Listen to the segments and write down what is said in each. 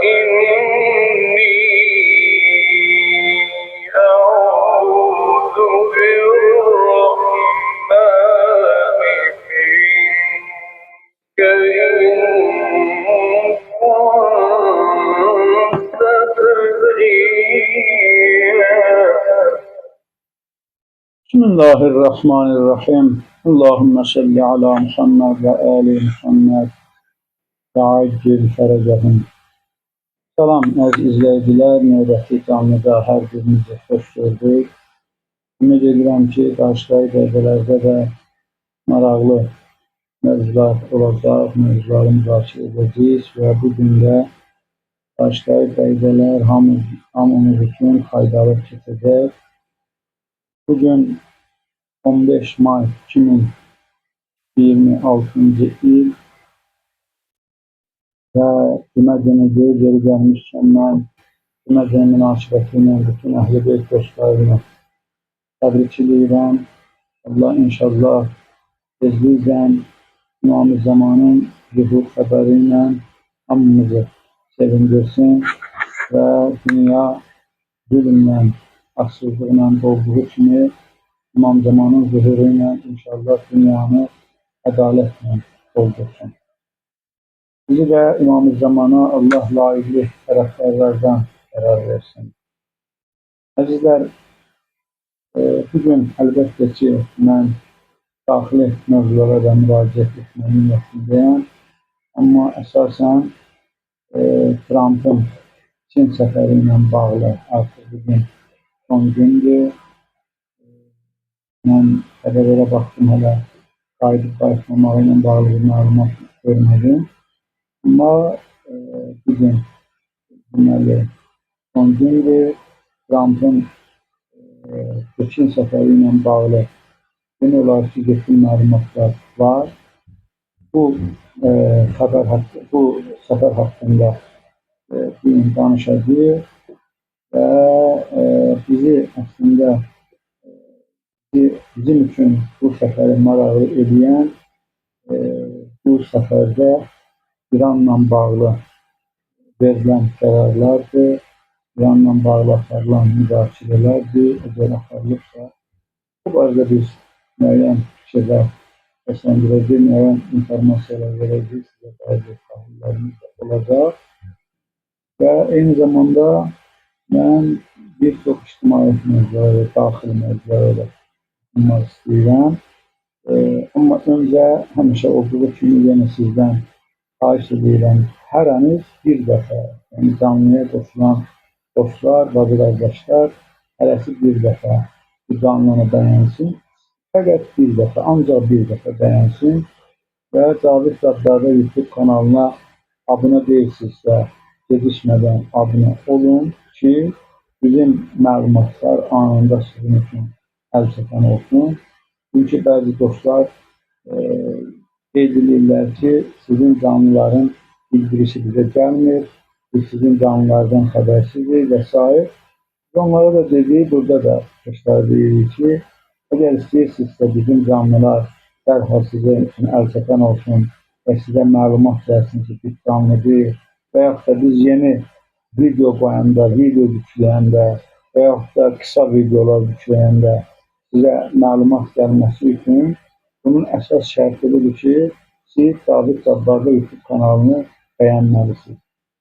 إني أعوذ بالرحمن منك إن كنت تقيا. بسم الله الرحمن الرحيم. اللهم صل على محمد ve Ali Muhammed ve acil ferəcəhim. Salam əziz izləyicilər, növbəti canlıda hər birinizi xoş gördük. Ümid edirəm ki, qarşıdakı dəqiqələrdə də maraqlı mövzular olacaq, mövzuları müzakirə edəcəyik və bugün də qarşıdakı dəqiqələr hamımız üçün faydalı keçəcək. Bugün 15 May 2026 il və cümə günüdür. Geri gəlmişkən mən cümə günü münasibəti ilə bütün əhl-i beyt dostlarını təbrik edirəm. Allah inşallah tezliklə İmam-ı Zamanın zuhur xəbəri ilə hamımızı sevindirsin və dünya zülmlə, haksızlıqla olduğu kimi İmam Zamanın zuhuru ilə inşallah dünyanı ədalətlə doldursun. Bizi də İmam-ı Zamana Allah layiqli tərəfdarlardan qərar versin. Əzizlər, bugün əlbəttə ki, mən daxili mövzulara da müraciət etməyi niyyətindəyəm. Amma əsasən Trump'ın Çin səfəri ilə bağlı artıq bugün son gündür. Mən xəbərlərə baxdım, hələ qayıdıb-qayıtmamağı ilə bağlı bir məlumat görmədim. Amma bugün deməli son gündür. Trump'ın Çin səfəri ilə bağlı genel olaraq getdiyi məlumatlar var. Bu səfər haqqında bugün danışacağıq və bizi əslində bizim üçün bu səfəri maraqlı edən bu səfərdə İranla bağlı verilən qərarlardır, İranla bağlı aparılan müzakirələrdir. Əgər aparılıbsa, bu barədə biz müəyyən fikirlər səsləndirəcək, müəyyən informasiyalar verəcək, sizə bəzi təhlillərimiz də olacaq. Və eyni zamanda mən bir çox ictimaiyyət mövzuları, daxili mövzuları da bilmək istəyirəm. Amma öncə həmişə olduğu kimi yenə sizdən xahiş edirəm, hərəniz bir dəfə, yəni canlıya qoşulan dostlar, bacı qardaşlar, hərəsi bir dəfə bu canlını bəyənsin. Fəqət bir dəfə, ancaq bir dəfə bəyənsin və Cavid Zaddarda YouTube kanalına abunə deyilsinizsə, gecikmədən abunə olun ki, bizim məlumatlar anında sizin üçün əl çatan olsun. Çünki bəzi dostlar qeyd edirlər ki, sizin canlıların bildirisi bizə gəlmir, biz sizin canlılardan xəbərsizdir və s. Onlara da dedik, burada da dostlar deyirik ki, əgər istəyirsinizsə bizim canlılar dərhal sizin üçün əl çatan olsun və sizə məlumat gəlsin ki, biz canlıdır və yaxud da biz yeni video qoyanda, video yükləyəndə və yaxud da qısa videolar yükləyəndə sizə məlumat gəlməsi üçün bunun əsas şərtidir ki, siz Cavid Zaddarda YouTube kanalını bəyənməlisiniz.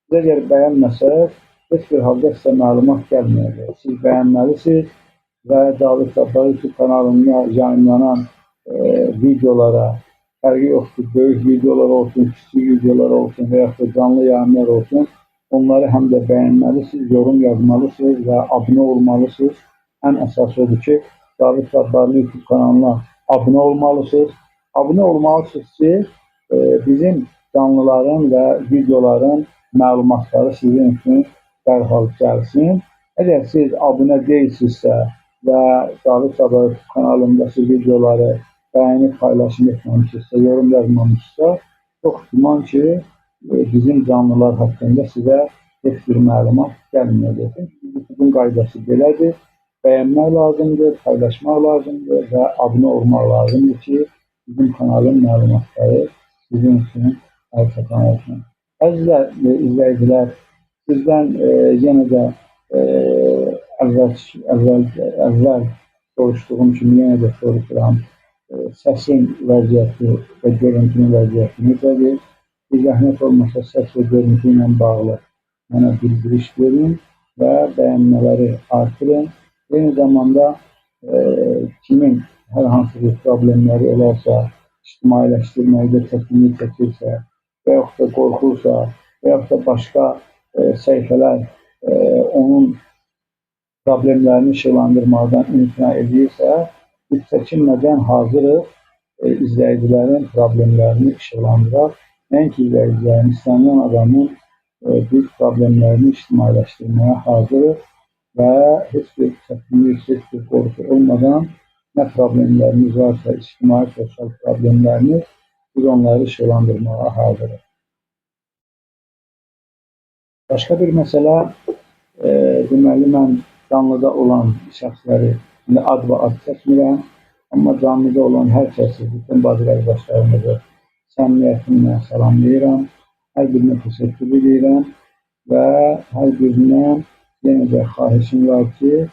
Siz əgər bəyənməsəz, heç bir halda sizə məlumat gəlməyəcək. Siz bəyənməlisiniz və Cavid Zaddarda YouTube kanalında yayınlanan videolara fərqi yoxdur. Böyük videolar olsun, kiçik videolar olsun və yaxud da canlı yayınlar olsun. Onları həm də bəyənməlisiniz, yorum yazmalısınız və abunə olmalısınız. Ən əsası odur ki, Cavid Zaddarda YouTube kanalına abunə olmalısınız. Abunə olmalısınız ki, bizim canlıların və videoların məlumatları sizin üçün dərhal gəlsin. Əgər siz abunə deyilsinizsə və Cavid Zaddarda kanalında siz videoları bəyənib paylaşım etməmişsinizsə, yorum yazmamışsınızsa, çox güman ki, bizim canlılar haqqında sizə heç bir məlumat gəlməyəcək. YouTube'un qaydası belədir. Bəyənmək lazımdır, paylaşmaq lazımdır və abunə olmaq lazımdır ki, bizim kanalın məlumatları sizin üçün əl çatan olsun. Əziz izləyicilər, Sizdən yenə də e, əvvəl soruşduğum kimi yenə də soruşuram. Səsin vəziyyəti və görüntünün vəziyyəti necədir? Bir zəhmət olmasa səs və görüntü ilə bağlı mənə bildiriş verin və bəyənmələri artırın. Eyni zamanda kimin hər hansı bir problemləri olarsa, ictimailəşdirməkdə çətinlik çəkirsə və yaxud da qorxursa və yaxud da başqa səhifələr onun problemlərini işıqlandırmaqdan imtina edirsə, biz çəkinmədən hazırıq izləyicilərin problemlərini işıqlandıraq. Nəinki izləyicilərin, istənilən adamın biz problemlərini ictimailəşdirməyə hazırıq və heç bir çətinlik, heç bir qorxu olmadan nə problemlərimiz varsa, ictimai, sosial problemlərimiz, biz onları işıqlandırmağa hazırıq. Başqa bir məsələ, deməli, mən canlıda olan şəxsləri, indi ad və ad çəkmirəm, amma canlıda olan hər kəsi, bütün bacı qardaşlarımızı səmimiyyətimlə salamlayıram, hər birinə təşəkkür edirəm və hər birinə yenə də xahişim var ki,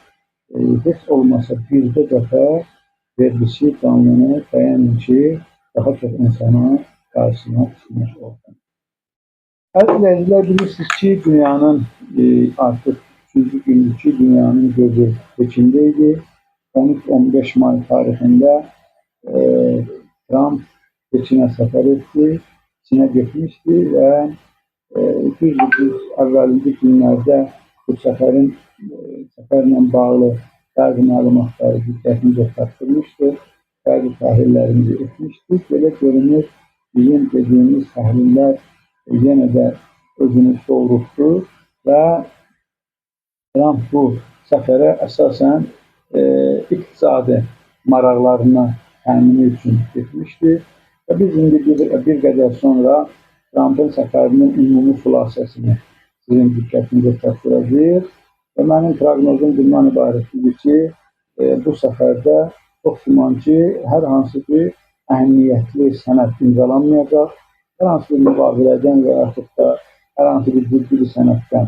heç olmasa bircə dəfə verilişi canlını bəyənin ki, daha çox insana qarşısına çıxmış olsun. Əziz izləyicilər, bilirsiniz ki, dünyanın artıq 3-cü gündür ki, dünyanın gözü Pekində idi. 13-15 may tarixində Trump Pekinə səfər etdi, Çinə getmişdi və düzdür, əvvəlki günlərdə bu səfərlə bağlı bəzi məlumatları diqqətimizə çatdırmışdı, bəzi təhlillərimizi etmişdik. Belə görünür, bizim dediyimiz təhlillər yenə də özünü doğrultdu və Trump bu səfərə əsasən iqtisadi maraqlarına təmini üçün getmişdi və biz indi bir qədər sonra Trump'ın səfərinin ümumi xülasəsini sizin diqqətinizə çatdıracağıq və mənim proqnozum bundan ibarətdir ki, bu səfərdə çox güman ki, hər hansı bir əhəmiyyətli sənəd imzalanmayacaq. Hər hansı bir müqavilədən və yaxud da hər hansı bir ciddi bir sənəddən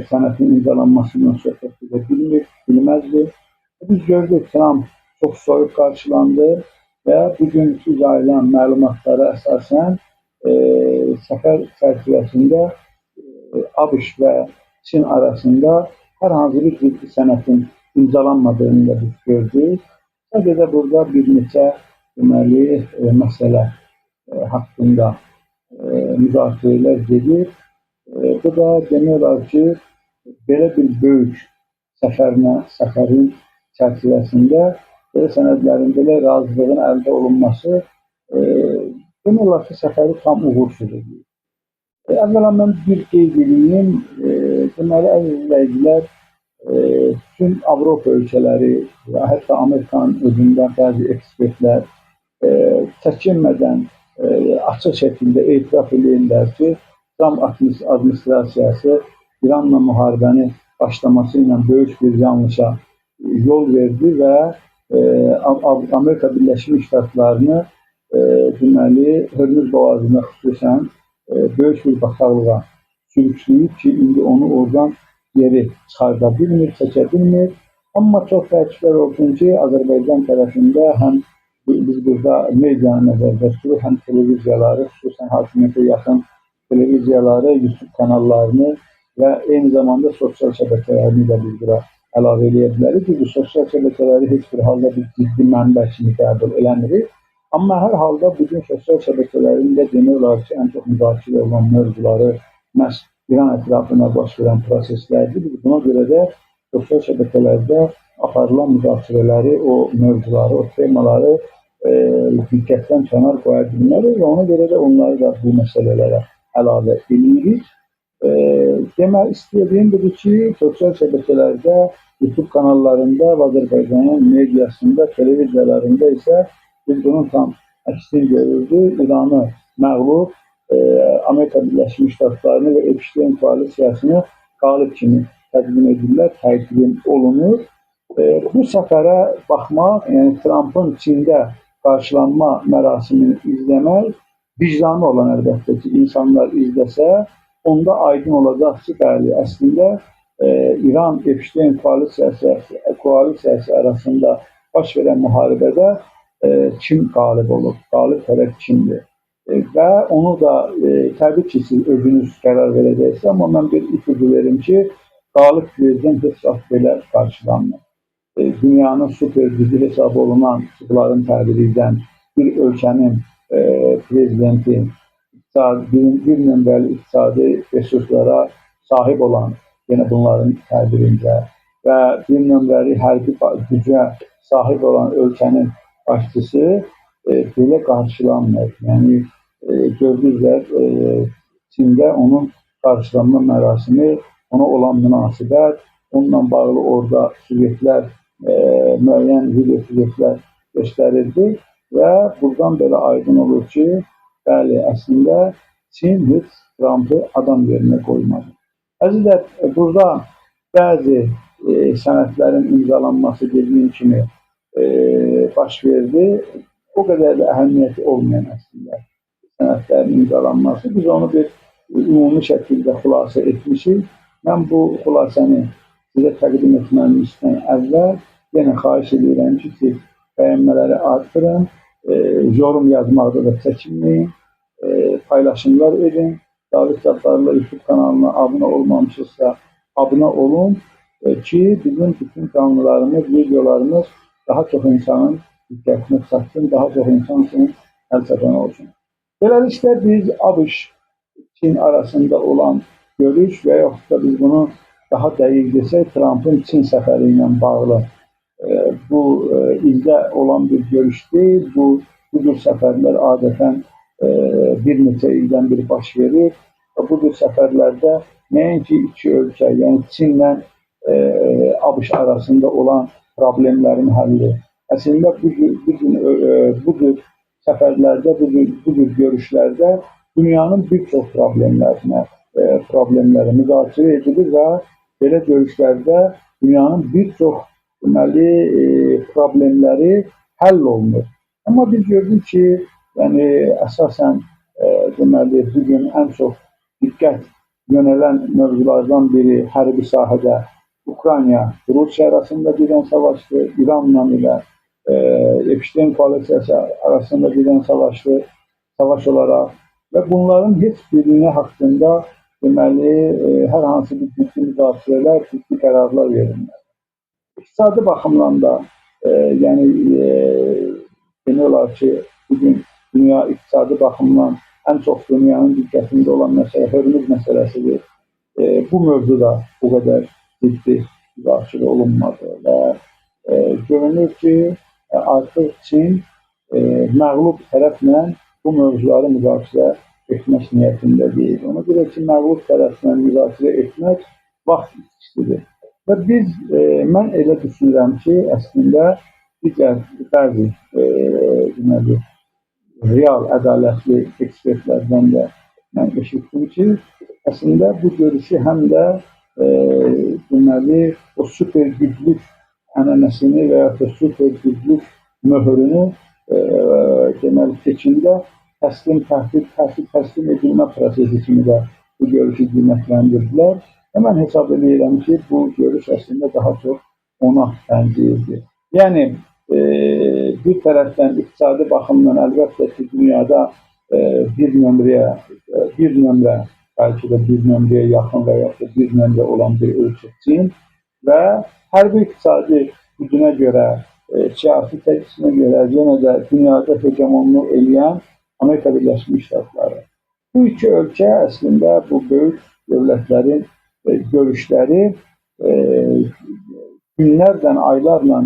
sənədin imzalanmasından söhbət edə bilməzdi. Biz gördük, Trump çox soyuq qarşılandı və bugünkü yayılan məlumatlara əsasən səfər çərçivəsində ABŞ və Çin arasında hər hansı bir ciddi sənədin imzalanmadığını da biz gördük. Sadəcə burada bir neçə deməli məsələ haqqında müzakirələr gedir. Bu da demək olar ki, belə bir böyük səfərin çərçivəsində belə sənədlərin, belə razılığın əldə olunması demək olar ki, səfəri tam uğursuz edir. Əvvəla mən bir qeyd edeyim, deməli, əziz izləyicilər, bütün Avropa ölkələri və hətta Amerikanın özündə bəzi ekspertlər çəkinmədən açıq şəkildə etiraf edirlər ki, Trump administrasiyası İranla müharibəni başlaması ilə böyük bir yanlışa yol verdi və Amerika Birləşmiş Ştatlarını deməli, Hörmüz boğazında xüsusən böyük bir bataqlığa sürükləyib ki, indi onu oradan geri çıxarda bilmir, çəkə bilmir. Amma çox təəssüflər olsun ki, Azərbaycan tərəfində həm biz burada medianı nəzərdə tuturuq, həm televiziyaları, xüsusən hakimiyyətə yaxın televiziyaları, YouTube kanallarını və eyni zamanda sosial şəbəkələrini də bildirə əlavə edə bilərik ki, bu sosial şəbəkələri heç bir halda bir ciddi mənbə kimi qəbul eləmirik. Amma hər halda bugün sosial şəbəkələrində demək olar ki, ən çox müzakirə olan mövzuları məhz İran ətrafında baş verən proseslərdir. Biz buna görə də sosial şəbəkələrdə aparılan müzakirələri, o mövzuları, o temaları diqqətdən kənar qoya bilmərik və ona görə də onları da bu məsələlərə əlavə edirik. Demək istədiyim budur ki, sosial şəbəkələrdə, YouTube kanallarında, Azərbaycanın mediasında, televiziyalarında isə biz bunun tam əksini görürdük. İranı məğlub, Amerika Birləşmiş Ştatlarını və Epstein koalisiyasını qalib kimi təqdim edirlər, təqdim olunur. Bu səfərə baxmaq, yəni Trump'ın Çində qarşılanma mərasimini izləmək, vicdanı olan əlbəttə ki, insanlar izləsə, onda aydın olacaq ki, bəli, əslində İran Epstein koalisiyası arasında baş verən müharibədə kim qalib olur? Qalib tərəf kimdir? Və onu da təbii ki, siz özünüz qərar verəcəksiniz, amma mən bir ipucu verim ki, qalib prezident heç vaxt belə qarşılanmır. Dünyanın süper gücü hesab olunan bunların təbiri edən bir ölkənin prezidenti bir nömrəli iqtisadi resurslara sahib olan, yenə bunların təbirincə və bir nömrəli hərbi gücə sahib olan ölkənin başçısı belə qarşılanmır. Yəni gördüklər Çində onun qarşılanma mərasimi, ona olan münasibət, onunla bağlı orada süjetlər, müəyyən video süjetlər göstərildi və buradan belə aydın olur ki, bəli, əslində Çin heç Trump'ı adam yerinə qoymadı. Əzizlər, burada bəzi sənədlərin imzalanması dediyim kimi baş verdi. O qədər də əhəmiyyəti olmayan əslində sənədlərin imzalanması. Biz onu bir ümumi şəkildə xülasə etmişik. Mən bu xülasəni sizə təqdim etməyimizdən əvvəl yenə xahiş edirəm ki, siz bəyənmələri artırın, yorum yazmaqda da çəkinməyin, paylaşımlar edin. David Cabbarlı YouTube kanalına abunə olmamışsınızsa abunə olun ki, bizim bütün kanallarımız, videolarımız daha çox insanın diqqətini çatsın, daha çox insan üçün əlçatan olsun. Beləliklə biz ABŞ-Çin arasında olan görüş və yaxud da biz bunu daha dəqiq desək, Trump'ın Çin səfəri ilə bağlı bu ildə olan bir görüş deyil. Bu cür səfərlər adətən bir neçə ildən bir baş verir. Bu cür səfərlərdə nəinki iki ölkə, yəni Çinlə ABŞ arasında olan problemlərin həlli. Əslində bu cür səfərlərdə, bu cür görüşlərdə dünyanın bir çox problemləri müzakirə edilir və belə görüşlərdə dünyanın bir çox problemləri həll olunur. Amma biz gördük ki, yəni əsasən bugün ən çox diqqət yönələn mövzulardan biri hərbi sahədə Ukrayna, Rusiya arasında gedən savaşdır, İranla ilə Epstein koalisiyası arasında gedən savaş olaraq və bunların heç birini haqqında hər hansı bir ciddi müzakirələr, ciddi qərarlar verilməli. İqtisadi baxımdan da yəni demək olar ki, bugün dünya iqtisadi baxımdan ən çox dünyanın diqqətində olan məsələ Hörmüz məsələsidir. Bu mövzuda bu qədər ciddi müzakirə olunmadı və görünür ki, artıq Çin məğlub tərəflə bu mövzuları müzakirə etmək niyyətində deyil. Ona görə ki, məğlub tərəflə müzakirə etmək vaxt itkisidir. Və mən elə düşünürəm ki, əslində digər bəzi real, ədalətli ekspertlərdən də mən eşitdim ki, əslində bu görüşü həm də o süper güclük ənənəsini və ya da süper güclük möhürünü Peçində təslim edilmə prosesi kimi də bu görüşü qiymətləndirdilər. Və mən hesab edirəm ki, bu görüş əslində daha çox ona bənzəyirdi. Yəni, bir tərəfdən iqtisadi baxımdan əlbəttə ki, dünyada bir nömrə, bəlkə də bir nömrəyə yaxın və ya da bir nömrə olan bir ölkə Çin və hərbi iqtisadi gücünə görə, siyasi təsirinə görə yenə də dünyada hegemonluq eləyən Amerika Birləşmiş Ştatları. Bu iki ölkə əslində bu böyük dövlətlərin görüşləri günlərdən, aylarla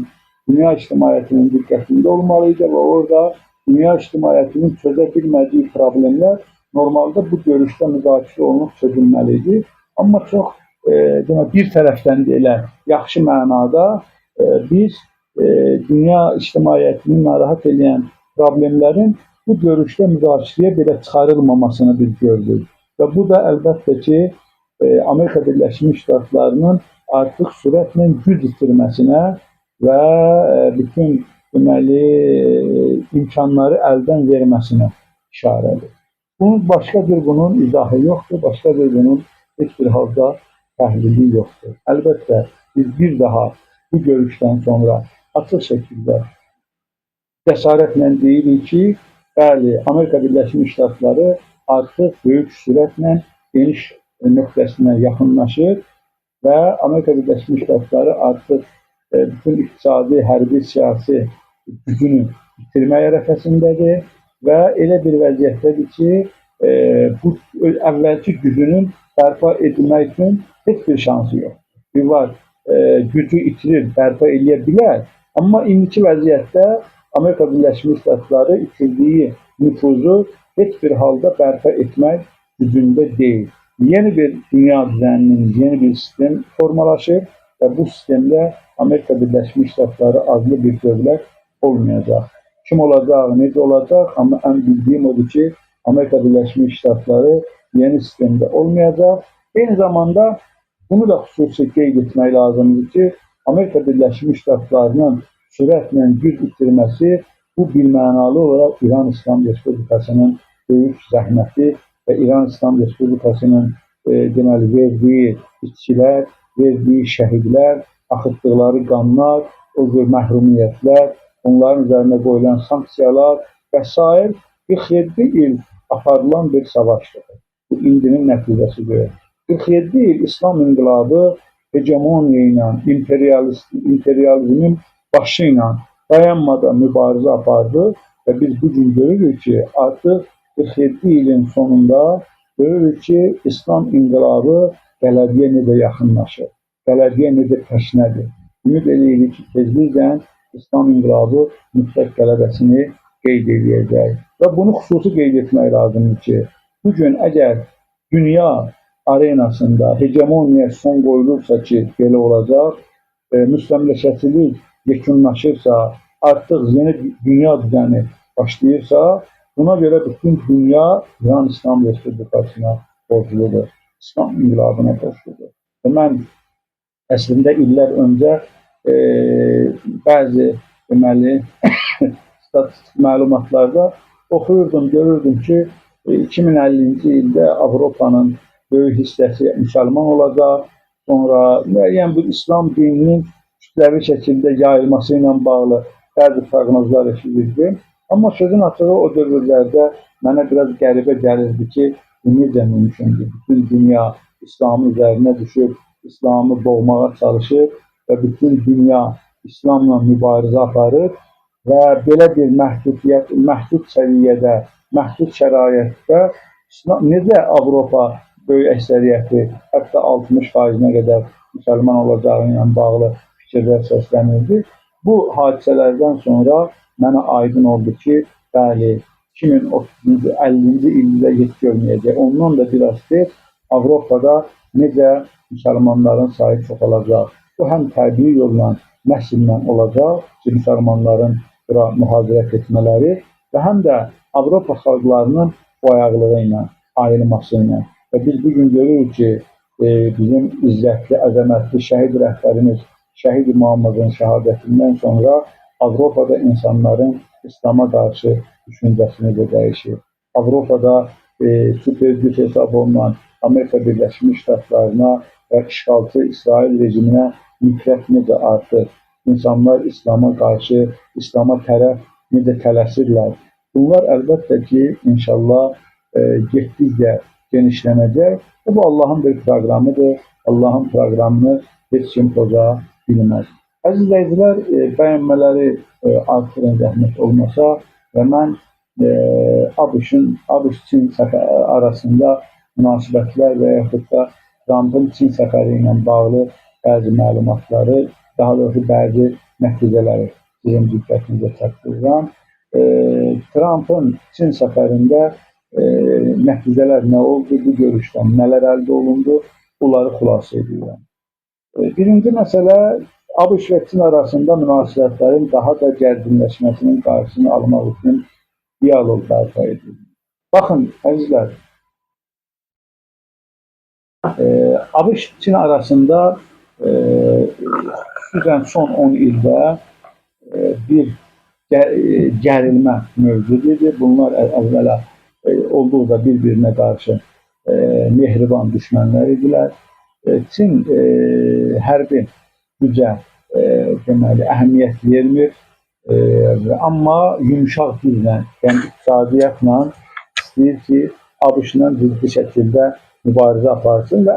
dünya ictimaiyyətinin diqqətində olmalıydı və orada dünya ictimaiyyətinin çözə bilmədiyi problemlər normalda bu görüşdə müzakirə olunub çözülməlidir. Amma çox bir tərəfdən də elə yaxşı mənada biz dünya ictimaiyyətini narahat edən problemlərin bu görüşdə müzakirəyə belə çıxarılmamasını biz gördük. Və bu da əlbəttə ki, Amerika Birləşmiş Ştatlarının artıq sürətlə güc itirməsinə və bütün imkanları əldən verməsinə işarədir. Bunun başqa bir bunun izahı yoxdur, başqa bir bunun heç bir halda təhlili yoxdur. Əlbəttə, biz bir daha bu görüşdən sonra açıq şəkildə cəsarətlə deyirik ki, bəli, Amerika Birləşmiş Ştatları artıq böyük sürətlə geniş nöqtəsinə yaxınlaşır və Amerika Birləşmiş Ştatları artıq bütün iqtisadi, hərbi, siyasi gücünü bitirmək ərəfəsindədir və elə bir vəziyyətdədir ki, bu əvvəlki gücünün bərpa edilmək üçün heç bir şansı yoxdur. Bir var, gücü itirir, bərpa edə bilər, amma indiki vəziyyətdə Amerika Birləşmiş Ştatları itirdiyi nüfuzu heç bir halda bərpa etmək gücündə deyil. Yeni bir dünya düzeninin yeni bir sistem formalaşır və bu sistemdə Amerika Birləşmiş Ştatları adlı bir dövlət olmayacaq. Kim olacaq, necə olacaq, amma ən bildiyim odur ki, Amerika Birləşmiş Ştatları yeni sistemdə olmayacaq. Eyni zamanda bunu da xüsusi qeyd etmək lazımdır ki, Amerika Birləşmiş Ştatlarının sürətlə güc itirməsi bu bilmənalı olaraq İran İslam Respublikasının böyük zəhməti və İran İslam Respublikasının deməli, verdiyi itçilər, verdiyi şəhidlər, axıtdıqları qanlar, o cür məhrumiyyətlər, onların üzərinə qoyulan sanksiyalar və s. 47 il aparılan bir savaşdır. Bu indinin nəticəsidir. 47 il İslam inqilabı hegemoniya ilə, imperializmin başı ilə dayanmadan mübarizə apardı və biz bugün görürük ki, artıq 47 ilin sonunda görürük ki, İslam inqilabı qələbəyə necə yaxınlaşır, qələbəyə necə təşnədir. Ümid edirik ki, tezliklə İslam inqilabı mütləq qələbəsini qeyd edəcək. Və bunu xüsusi qeyd etmək lazımdır ki, bugün əgər dünya arenasında hegemoniya son qoyulursa ki, belə olacaq, müstəmləkəçilik yekunlaşırsa, artıq yeni dünya düzəni başlayırsa, buna görə bütün dünya İran İslam Respublikasına borcludur, İslam inqilabına borcludur. Və mən əslində illər öncə bəzi deməli statistik məlumatlarda oxuyurdum, görürdüm ki, 2050-ci ildə Avropanın böyük hissəsi müsəlman olacaq, sonra müəyyən bir İslam dininin kütləvi şəkildə yayılması ilə bağlı bəzi proqnozlar eşidirdim. Amma sözün açığı o dövrlərdə mənə biraz qəribə gəlirdi ki, bu necə mümkündür? Bütün dünya İslamın üzərinə düşüb, İslamı boğmağa çalışır və bütün dünya İslamla mübarizə aparır və belə bir məhdud səviyyədə, məhdud şəraitdə necə Avropa böyük əksəriyyəti, hətta 60%-nə qədər müsəlman olacağı ilə bağlı fikirlər səslənirdi. Bu hadisələrdən sonra mənə aydın oldu ki, bəli, 2030-cu, 50-ci ildə heç görməyəcək. Ondan da biraz tez Avropada necə müsəlmanların sayı çoxalacaq. Bu həm təbii yolla, nəsillə olacaq ki, müsəlmanların bura mühacirət etmələri və həm də Avropa xalqlarının boyaqlığı ilə, ayırması ilə. Və biz bugün görürük ki, bizim izzətli, əzəmətli şəhid rəhbərimiz, şəhid imamımızın şəhadətindən sonra Avropada insanların İslama qarşı düşüncəsini də dəyişir. Avropada super güc hesab olunan Amerika Birləşmiş Ştatlarına və işğalçı İsrail rejiminə nifrət necə artır? İnsanlar İslama qarşı, İslama tərəf necə tələsirlər? Bunlar əlbəttə ki, inşallah getdikcə genişlənəcək. Bu Allahın bir proqramıdır. Allahın proqramını heç kim poza bilməz. Əziz izləyicilər, bəyənmələri artırın zəhmət olmasa və mən ABŞ-Çin arasında münasibətlər və yaxud da Trumpın Çin səfəri ilə bağlı bəzi məlumatları, daha doğrusu bəzi nəticələri sizin diqqətinizə çatdırıram. Trumpın Çin səfərində nəticələr nə oldu, bu görüşdən nələr əldə olundu, bunları xülasə edirəm. Birinci məsələ, ABŞ və Çin arasında münasibətlərin daha da gərginləşməsinin qarşısını almaq üçün diyaloq bərpa edilir. Baxın, əzizlər, ABŞ-Çin arasında xüsusən son 10 ildə bir gərilmə mövcud idi. Bunlar əvvəla olduqca bir-birinə qarşı mehriban düşmənlər idilər. Çin hərbi gücə deməli əhəmiyyət vermir, amma yumşaq dillə, yəni iqtisadiyyatla istəyir ki, ABŞ-la ciddi şəkildə mübarizə aparsın və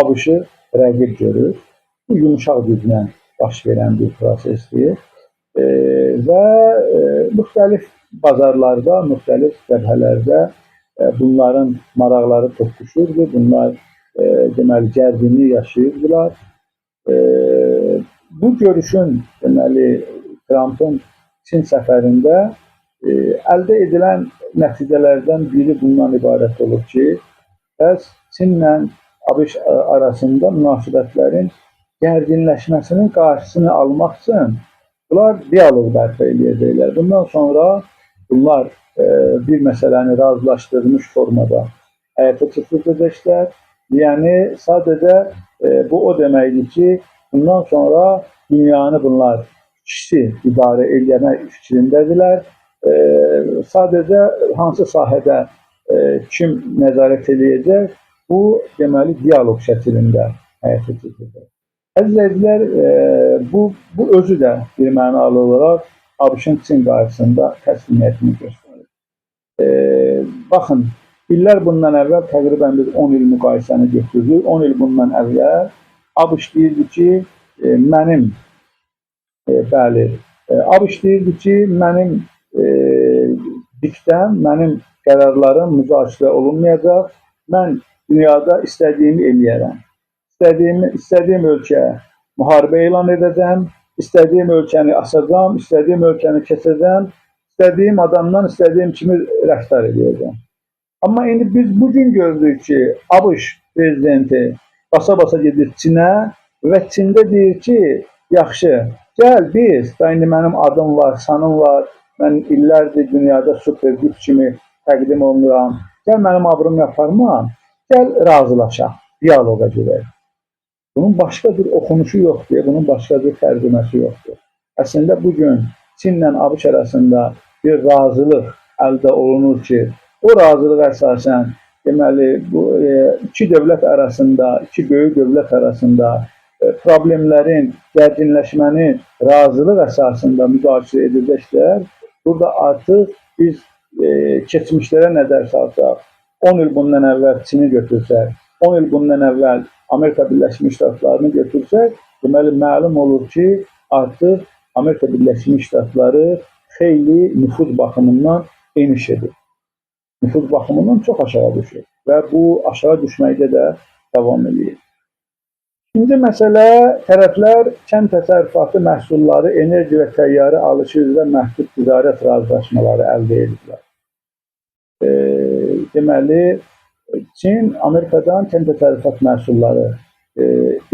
ABŞ-ı rəqib görür. Bu yumşaq dillə baş verən bir prosesdir və müxtəlif bazarlarda, müxtəlif cəbhələrdə bunların maraqları toqquşurdu. Bunlar deməli gərginlik yaşayırdılar. Bu görüşün deməli Trump'ın Çin səfərində əldə edilən nəticələrdən biri bundan ibarət olur ki, bəs Çinlə ABŞ arasında münasibətlərin gərginləşməsinin qarşısını almaq üçün bunlar dialoq bərpa edəcəklər. Bundan sonra bunlar bir məsələni razılaşdırılmış formada həyata keçirdəcəklər. Yəni sadəcə bu o deməkdir ki, bundan sonra dünyanı bunlar ikisi idarə eləmək fikrindədirlər. Sadəcə hansı sahədə kim nəzarət eləyəcək, bu deməli dialoq şəklində həyata keçiriləcək. Əzizlər, bu özü də bir mənalı olaraq ABŞ-ın Çin qarşısında təslimiyyətini göstərir. Baxın, illər bundan əvvəl təqribən biz 10 il müqayisəni götürdük. 10 il bundan əvvəl ABŞ deyirdi ki, mənim ABŞ deyirdi ki, mənim diktəm, mənim qərarlarım müzakirə olunmayacaq. Mən dünyada istədiyimi eləyərəm. İstədiyim ölkəyə müharibə elan edəcəm, istədiyim ölkəni asacam, istədiyim ölkəni keçəcəm, istədiyim adamdan istədiyim kimi rəftar edəcəm. Amma indi biz bugün gördük ki, ABŞ prezidenti basa-basa gedir Çinə və Çində deyir ki, yaxşı, gəl biz, indi mənim adım var, sanım var, mən illərdir dünyada super güc kimi təqdim olunuram, gəl mənim abrımı yaparma, gəl razılaşaq, dialoqa girək. Bunun başqa bir oxunuşu yoxdur, bunun başqa bir tərcüməsi yoxdur. Əslində bugün Çinlə ABŞ arasında bir razılıq əldə olunur ki, o razılıq əsasən deməli bu iki dövlət arasında, iki böyük dövlət arasında problemlərin, gərginləşmənin razılıq əsasında müzakirə edəcəklər. Burada artıq biz keçmişlərə nəzər salsaq, 10 il bundan əvvəl Çini götürsək, 10 il bundan əvvəl Amerika Birləşmiş Ştatlarını götürsək, deməli məlum olur ki, artıq Amerika Birləşmiş Ştatları xeyli nüfuz baxımından eniş edir. Nüfuz baxımından çox aşağı düşür və bu aşağı düşməkdə də davam edir. İkinci məsələ, tərəflər kənd təsərrüfatı məhsulları, enerji və təyyarə alışı üzrə məhdud ticarət razılaşmaları əldə ediblər. Deməli, Çin Amerikadan kənd təsərrüfat məhsulları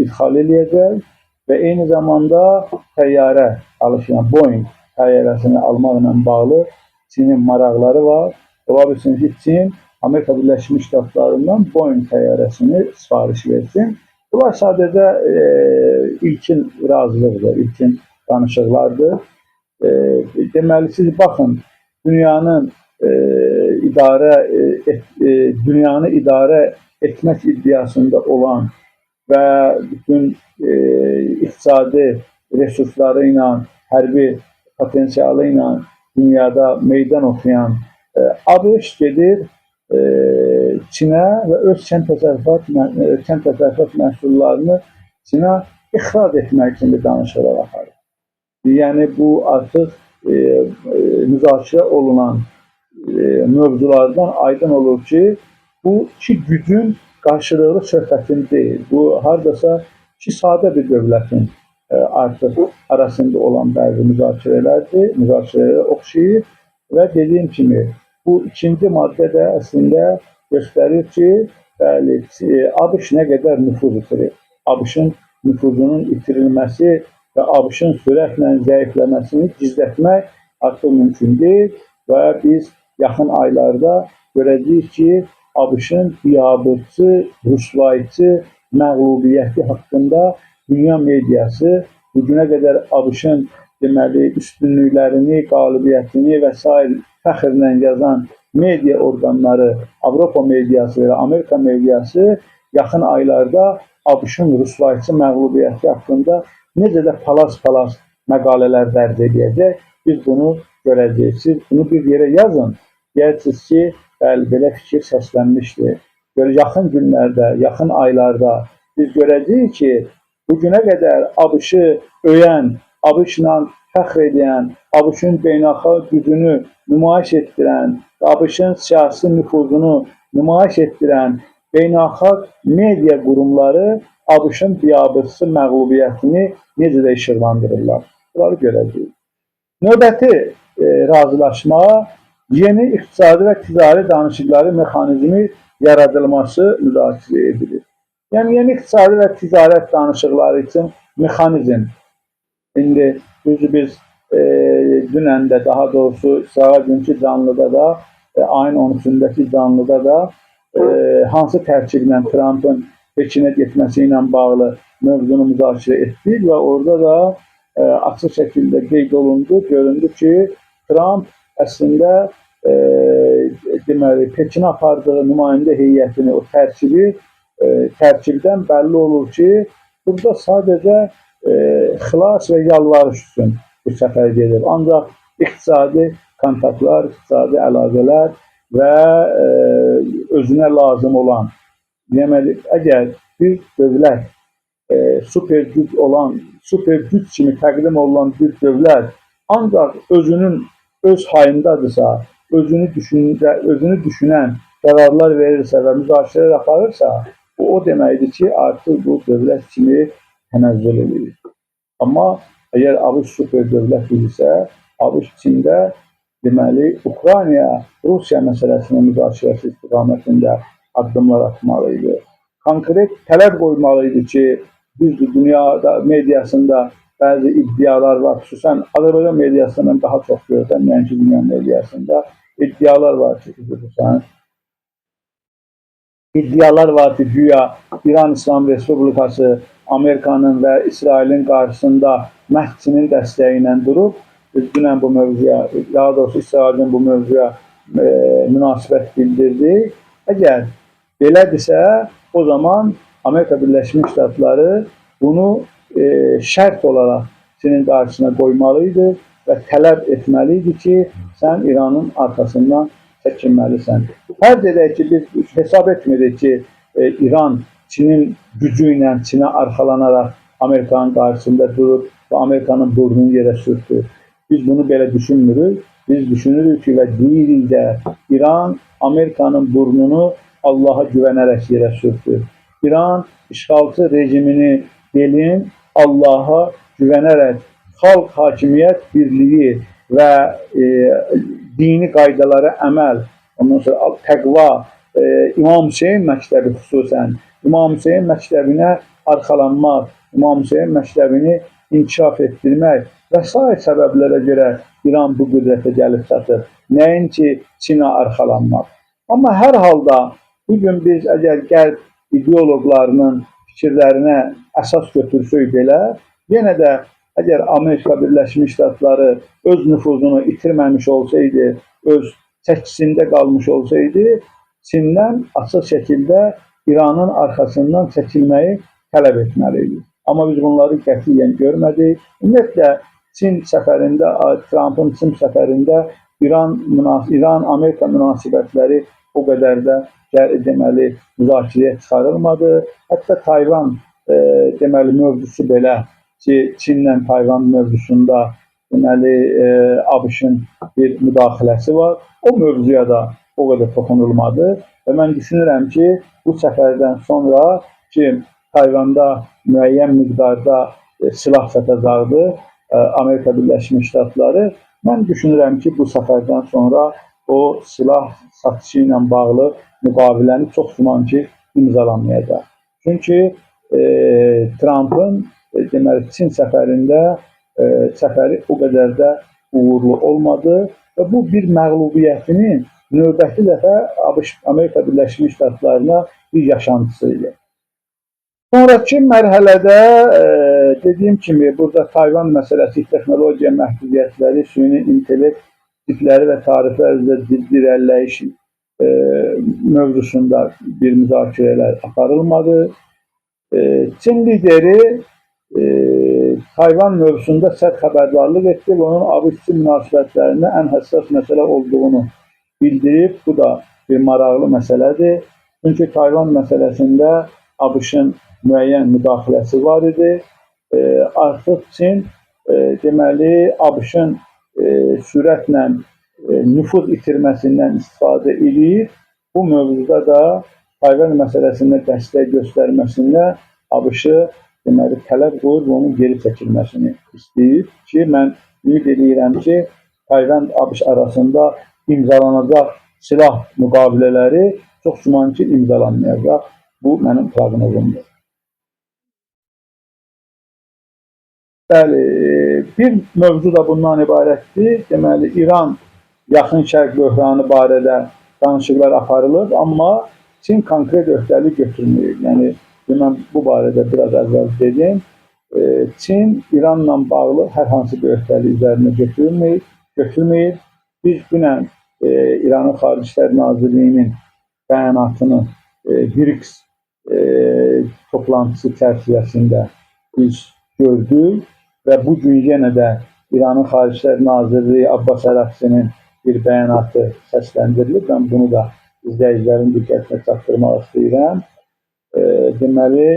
ixal edəcək və eyni zamanda təyyarə alışına, Boeing təyyarəsini almaqla bağlı Çinin maraqları var. Ola bilsin ki, Çin Amerika Birləşmiş Ştatlarından Boeing təyyarəsini sifariş versin. Bunlar sadəcə ilkin razılıqdır, ilkin danışıqlardır. Deməli, siz baxın, dünyanı idarə etmək iddiasında olan və bütün iqtisadi resursları ilə, hərbi potensialı ilə dünyada meydan oxuyan ABŞ gedir Çinə və öz kənd təsərrüfat məhsullarını Çinə ixrac etmək üçün bir danışıqlar aparır. Yəni bu artıq müzakirə olunan mövzulardan aydın olur ki, bu iki gücün qarşılıqlı söhbətin deyil. Bu hardasa iki sadə bir dövlətin artıq arasında olan bəzi müzakirələrə oxşayır və dediyim kimi bu ikinci maddə də əslində göstərir ki, bəli, ABŞ nə qədər nüfuz itirir. ABŞ-ın nüfuzunun itirilməsi və ABŞ-ın sürətlə zəifləməsini gizlətmək artıq mümkün deyil və biz yaxın aylarda görəcəyik ki, ABŞ-ın biabırçı, rüsvayçı məğlubiyyəti haqqında dünya mediası bugünə qədər ABŞ-ın deməli üstünlüklərini, qalibiyyətini və s. fəxrlə yazan media orqanları, Avropa mediası və Amerika mediası yaxın aylarda ABŞ-ın ruslayıcı məğlubiyyəti haqqında necə də palas-palas məqalələr dərc edəcək, biz bunu görəcəyik. Siz bunu bir yerə yazın, deyərsiniz ki, bəli, belə fikir səslənmişdir. Yaxın günlərdə, yaxın aylarda biz görəcəyik ki, bugünə qədər ABŞ-ı öyən, ABŞ-la fəxr edən, ABŞ-ın beynəlxalq gücünü nümayiş etdirən, ABŞ-ın siyasi nüfuzunu nümayiş etdirən beynəlxalq media qurumları ABŞ-ın biabırçı məğlubiyyətini necə də işıqlandırırlar. Bunları görəcəyik. Növbəti razılaşma yeni iqtisadi və ticari danışıqları mexanizmi yaradılması müzakirə edilir. Yəni, yeni iqtisadi və ticarət danışıqları üçün mexanizm. İndi biz dünən də, daha doğrusu sıra günkü canlıda da, ayın 13-dəki canlıda da hansı tərkiblə Trumpın Pekinə getməsi ilə bağlı mövzunu müzakirə etdik və orada da açıq şəkildə qeyd olundu, göründü ki, Trump əslində deməli, Pekinə apardığı nümayəndə heyətini, o tərkibdən bəlli olur ki, burada sadəcə xilas və yalvarış üçün bu səfər gedir. Ancaq iqtisadi kontaktlar, iqtisadi əlaqələr və özünə lazım olan, deməli, əgər bir dövlət super güc kimi təqdim olunan bir dövlət ancaq öz hayındadırsa, özünü düşünən qərarlar verirsə və müzakirələr aparırsa, o deməkdir ki, artıq bu dövlət kimi tənəzzül edir. Amma əgər ABŞ super dövlət idisə, ABŞ içində deməli, Ukrayna, Rusiya məsələsinin müzakirəsi istiqamətində addımlar atmalıydı. Konkret tələb qoymalıydı ki, biz dünyada mediasında bəzi iddialar var, xüsusən Azərbaycan mediasından daha çox görürəm, nəinki dünya mediasında iddialar var ki, iddialar var ki, güya İran İslam Respublikası Amerikanın və İsrailin qarşısında məhçinin dəstəyi ilə durub, dünən bu mövzuya, daha doğrusu İsrailin bu mövzuya münasibət bildirdi. Əgər belədirsə, o zaman Amerika Birləşmiş Ştatları bunu şərt olaraq Çinin qarşısına qoymalıydı və tələb etməliydi ki, sən İranın arxasından çəkinməlisən. Fərz edək ki, biz hesab etmirik ki, İran Çinin gücü ilə Çinə arxalanaraq Amerikanın qarşısında durub və Amerikanın burnunu yerə sürtür. Biz bunu belə düşünmürük. Biz düşünürük ki, və deyirik də, İran Amerikanın burnunu Allaha güvənərək yerə sürtür. İran işğalçı rejimini delin, Allaha güvənərək xalq hakimiyyət birliyi və dini qaydalara əməl, ondan sonra təqva, İmam Hüseyin məktəbi xüsusən, İmam Hüseyin məktəbinə arxalanmaq, İmam Hüseyin məktəbini inkişaf etdirmək və sair səbəblərə görə İran bu qüdrətə gəlib çatır. Nəinki Çinə arxalanmaq. Amma hər halda bugün biz əgər qərb ideoloqlarının fikirlərinə əsas götürsək belə, yenə də əgər Amerika Birləşmiş Ştatları öz nüfuzunu itirməmiş olsaydı, öz çəkisində qalmış olsaydı, Çindən açıq şəkildə İranın arxasından çəkilməyi tələb etməliydi. Amma biz bunları qətiyyən görmədik. Ümumiyyətlə, Çin səfərində, Trumpın Çin səfərində İran-Amerika münasibətləri o qədər də deməli, müzakirəyə çıxarılmadı. Hətta Tayvan deməli, mövzusu belə ki, Çinlə Tayvan mövzusunda deməli, ABŞ-ın bir müdaxiləsi var. O mövzuya da o qədər toxunulmadı və mən düşünürəm ki, bu səfərdən sonra ki, Tayvanda müəyyən miqdarda silah satacaqdı Amerika Birləşmiş Ştatları, mən düşünürəm ki, bu səfərdən sonra o silah satışı ilə bağlı müqaviləni çox güman ki, imzalamayacaq. Çünki Trumpın deməli, Çin səfərində səfəri o qədər də uğurlu olmadı və bu bir məğlubiyyətinin növbəti dəfə Amerika Birləşmiş Ştatlarına bir yaşantısı idi. Sonraki mərhələdə dediyim kimi, burada Tayvan məsələsi, texnologiya məhdudiyyətləri, süni intellekt tipləri və tariflər üzrə ciddi irəliləyiş mövzusunda bir müzakirələr aparılmadı. Çin lideri Tayvan mövzusunda sərt xəbərdarlıq etdi və onun ABŞ-Çin münasibətlərində ən həssas məsələ olduğunu bildirib. Bu da bir maraqlı məsələdir. Çünki Tayvan məsələsində ABŞ-ın müəyyən müdaxiləsi var idi. Artıq Çin deməli ABŞ-ın sürətlə nüfuz itirməsindən istifadə edir. Bu mövzuda da Tayvan məsələsində dəstək göstərməsində ABŞ-ı deməli tələb qoyur və onun geri çəkilməsini istəyir ki, mən ümid edirəm ki, Tayvan ABŞ arasında imzalanacaq silah müqavilələri çox güman ki, imzalanmayacaq. Bu mənim proqnozumdur. Bəli, bir mövzu da bundan ibarətdir. Deməli, İran yaxın şərq böhranı barədə danışıqlar aparılır, amma Çin konkret öhdəlik götürmür. Yəni, mən bu barədə biraz əvvəl dedim. Çin İranla bağlı hər hansı bir öhdəlik üzərinə götürmür. Biz dünən İranın Xarici İşlər Nazirliyinin bəyanatını BRICS toplantısı çərçivəsində biz gördük və bu gün yenə də İranın Xarici İşlər Nazirliyi Abbas Ərəqçinin bir bəyanatı səsləndirilib. Mən bunu da izləyicilərin diqqətinə çatdırmaq istəyirəm. Deməli,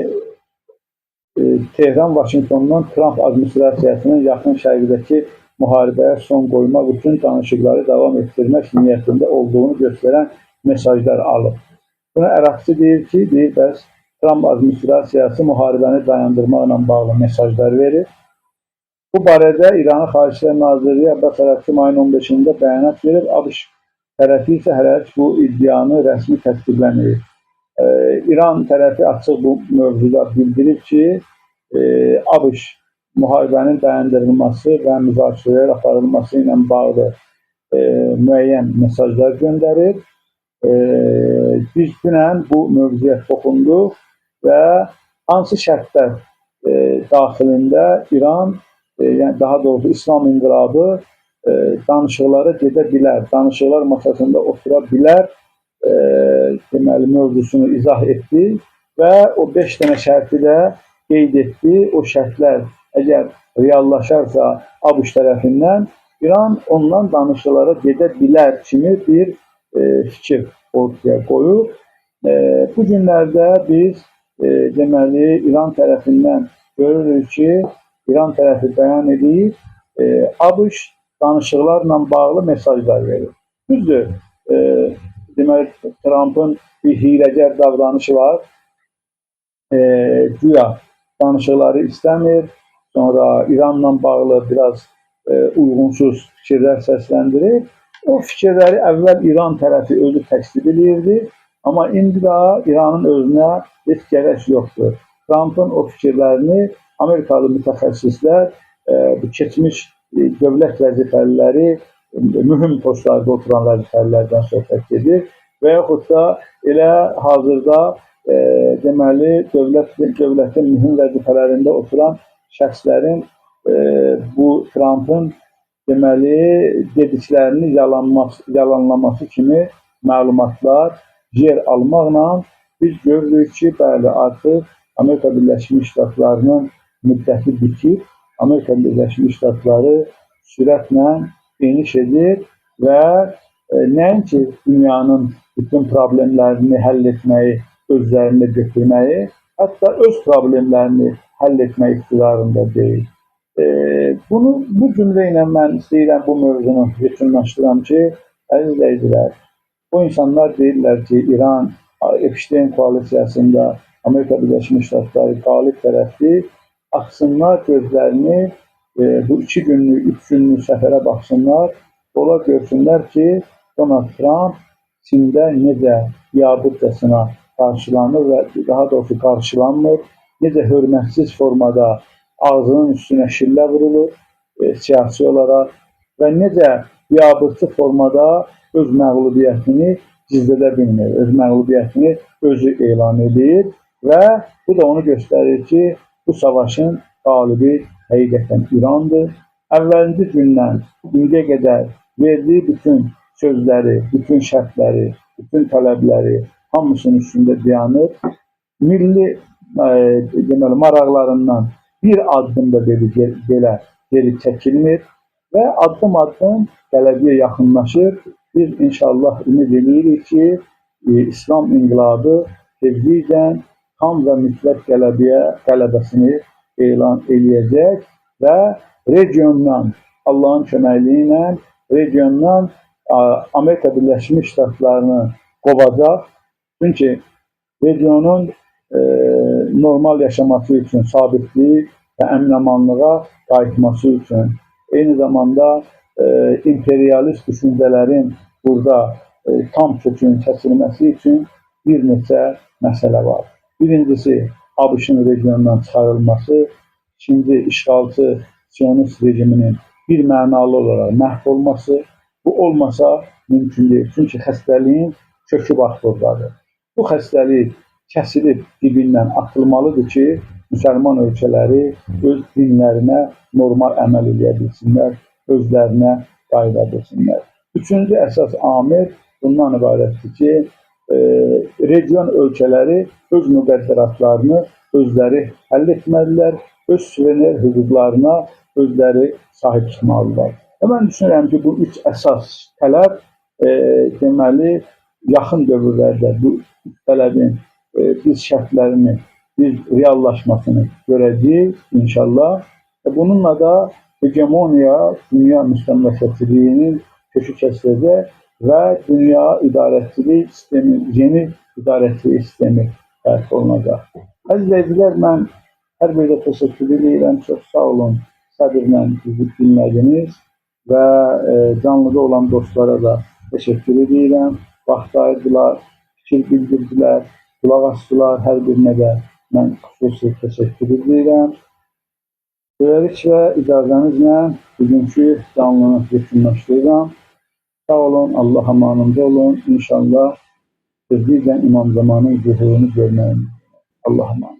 Tehran Vaşinqtondan Tramp administrasiyasının yaxın şərqdəki müharibəyə son qoymaq üçün danışıqları davam etdirmək niyyətində olduğunu göstərən mesajlar alıb. Buna Ərəqçi deyir ki, bəs Tramp administrasiyası müharibəni dayandırmaqla bağlı mesajlar verir. Bu barədə İranın Xarici İşlər Nazirliyi Abbas Ərəqçi mayın 15-də bəyanat verir. ABŞ tərəfi isə hələ bu iddianı rəsmi təsdiqləmir. İran tərəfi açıq bu mövzuda bildirib ki, ABŞ müharibənin dayandırılması və müzakirələr aparılması ilə bağlı müəyyən mesajlar göndərir. Biz dünən bu mövzuya toxunduq və hansı şərtlər daxilində İran, yəni daha doğrusu İslam inqilabı danışıqlara gedə bilər, danışıqlar masasında otura bilər deməli mövzusunu izah etdi və o 5 dənə şərti də qeyd etdi. O şərtlər əgər reallaşarsa ABŞ tərəfindən İran ondan danışıqlara gedə bilər kimi bir fikir ortaya qoyub. Bu günlərdə biz deməli İran tərəfindən görürük ki, İran tərəfi bəyan edir, ABŞ danışıqlarla bağlı mesajlar verir. Düzdür, deməli Trump'ın bir hiləgər davranışı var. Güya danışıqları istəmir, sonra İranla bağlı biraz uyğunsuz fikirlər səsləndirir. O fikirləri əvvəl İran tərəfi özü təsdiq edirdi, amma indi daha İranın özünə heç gərək yoxdur. Trump'ın o fikirlərini Amerikalı mütəxəssislər, bu keçmiş dövlət vəzifəliləri, mühüm postlarda oturan vəzifəlilərdən söhbət edir və yaxud da elə hazırda deməli dövlətin mühüm vəzifələrində oturan şəxslərin bu Trump'ın deməli dediklərini yalanlaması kimi məlumatlar yer almaqla biz görürük ki, bəli, artıq Amerika Birləşmiş Ştatlarının müddəti bitib, Amerika Birləşmiş Ştatları sürətlə geniş edir və nəinki dünyanın bütün problemlərini həll etməyi özlərində götürməyi, hətta öz problemlərini həll etmək iqtidarında deyil. Bu cümlə ilə mən istəyirəm bu mövzunu yekunlaşdıram ki, əziz izləyicilər, bu insanlar deyirlər ki, İran Epstein koalisiyasında Amerika Birləşmiş Ştatları qalib tərəfdir, açsınlar gözlərini, bu 2 günlük, 3 günlük səfərə baxsınlar, ola görsünlər ki, Donald Trump Çində necə biabırcasına qarşılanır və daha doğrusu qarşılanmır, necə hörmətsiz formada ağzının üstünə şillə vurulur siyasi olaraq və necə biabırçı formada öz məğlubiyyətini gizlədə bilmir, öz məğlubiyyətini özü elan edir və bu da onu göstərir ki, bu savaşın qalibi həqiqətən İrandır. Əvvəlki gündən indiyə qədər verdiği bütün sözləri, bütün şərtləri, bütün tələbləri hamısının üstündə dayanır. Milli deməli maraqlarından bir addım da belə geri çəkilmir və addım-addım qələbəyə yaxınlaşır. Biz inşallah ümid edirik ki, İslam inqilabı tezliklə tam və mütləq qələbəsini elan edəcək və regiondan, Allahın köməkliyi ilə regiondan Amerika Birləşmiş Ştatlarını qovacaq. Çünki regionun normal yaşaması üçün, sabitlik və əmin-amanlığa qayıtması üçün, eyni zamanda imperialist düşüncələrin burada tam kökünün kəsilməsi üçün bir neçə məsələ var. Birincisi, ABŞ-ın regionundan çıxarılması, ikinci, işğalçı Siyonist rejiminin bir mənalı olaraq məhv olması. Bu olmasa mümkün deyil. Çünki xəstəliyin kökü bax buradadır. Bu xəstəlik kəsilib dibindən atılmalıdır ki, müsəlman ölkələri öz dinlərinə normal əməl edə bilsinlər, özlərinə qayıda bilsinlər. Üçüncü əsas amil bundan ibarətdir ki, region ölkələri öz müqəddəratlarını özləri həll etməlidirlər, öz suverer hüquqlarına özləri sahib çıxmalıdırlar. Mən düşünürəm ki, bu üç əsas tələb deməli, yaxın dövrlərdə bu tələbin biz şərtlərini, biz reallaşmasını görəcəyik inşallah. Bununla da hegemoniya, dünya müstəmləkəçiliyinin kökü kəsiləcək və dünya idarəçilik sistemi, yeni idarəçilik sistemi bərpa olunacaq. Əziz izləyicilər, mən hər birdə təşəkkür edirəm. Çox sağ olun, səbirlə bizi dinlədiniz və canlıda olan dostlara da təşəkkür edirəm. Vaxt ayırdılar, fikir bildirdilər, qulaq asdılar, hər birinə də mən xüsusi təşəkkür edirəm. Beləlik və icazənizlə bugünkü canlını yekunlaşdırıram. Sağ olun, Allah amanında olun. İnşallah tezliklə İmam Zamanın zuhurunu görməyiniz. Allah amanında.